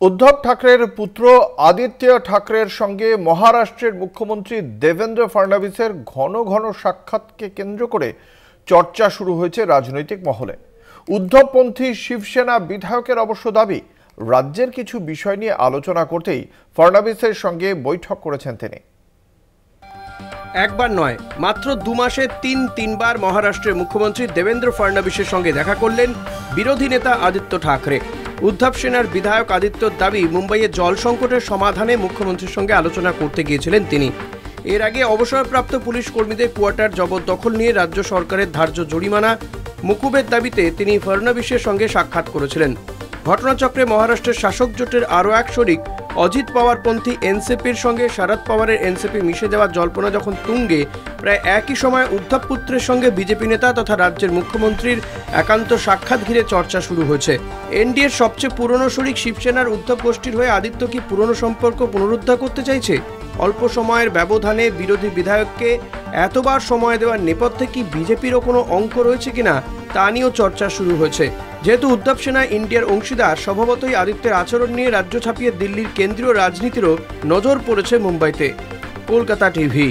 উদ্ধব ঠাকরের পুত্র আদিত্য ঠাকরের সঙ্গে মহারাষ্ট্রের মুখ্যমন্ত্রী দেবেন্দ্র ফডনবিসের ঘন ঘন সাক্ষাৎকে কেন্দ্র করে চর্চা শুরু হয়েছে রাজনৈতিক মহলে। উদ্ধবপন্থী শিবসেনা বিধায়কের অবশ্য দাবি, রাজ্যের কিছু বিষয় নিয়ে আলোচনা করতেই ফডনবিসের সঙ্গে বৈঠক করেছেন তিনি। একবার নয়, মাত্র 2 মাসে তিনবার মহারাষ্ট্রের মুখ্যমন্ত্রী দেবেন্দ্র ফডনবিসের সঙ্গে দেখা করলেন বিরোধী নেতা আদিত্য ঠাকরে। উদ্ধব সেনার বিধায়ক আদিত্যর দাবি, মুম্বাইয়ে জল সংকটের সমাধানে মুখ্যমন্ত্রীর সঙ্গে আলোচনা করতে গিয়েছিলেন তিনি। এর আগে অবসরপ্রাপ্ত পুলিশ কর্মীদের কোয়ার্টার জবরদখল নিয়ে রাজ্য সরকারের ধার্য জরিমানা মকুবের দাবিতে তিনি ফডনবিসের সঙ্গে সাক্ষাৎ করেছিলেন। ঘটনাচক্রে মহারাষ্ট্রের শাসক জোটের আরও এক শরিক অজিত পাওয়ারপন্থী এনসিপির সঙ্গে শরদ পাওয়ারের এনসিপি মিশে যাওয়ার জল্পনা যখন তুঙ্গে, প্রায় একই সময় উদ্ধব পুত্রের সঙ্গে বিজেপি নেতা তথা রাজ্যের মুখ্যমন্ত্রীর একান্ত সাক্ষাৎ ঘিরে চর্চা শুরু হয়েছে। এনডিএর সবচেয়ে পুরনো শরিক শিবসেনার উদ্ধব গোষ্ঠীর হয়ে আদিত্য কি পুরনো সম্পর্ক পুনরুদ্ধার করতে চাইছে? অল্প সময়ের ব্যবধানে বিরোধী বিধায়ককে এতবার সময় দেওয়ার নেপথ্যে কি বিজেপিরও কোনো অঙ্ক রয়েছে কিনা তা নিয়েও চর্চা শুরু হয়েছে। যেহেতু উদ্ধব সেনা ইন্ডিয়ার অংশীদার, স্বভাবতই আদিত্যের আচরণ নিয়ে রাজ্য ছাপিয়ে দিল্লির কেন্দ্রীয় রাজনীতিরও নজর পড়েছে মুম্বাইতে। কলকাতা টিভি।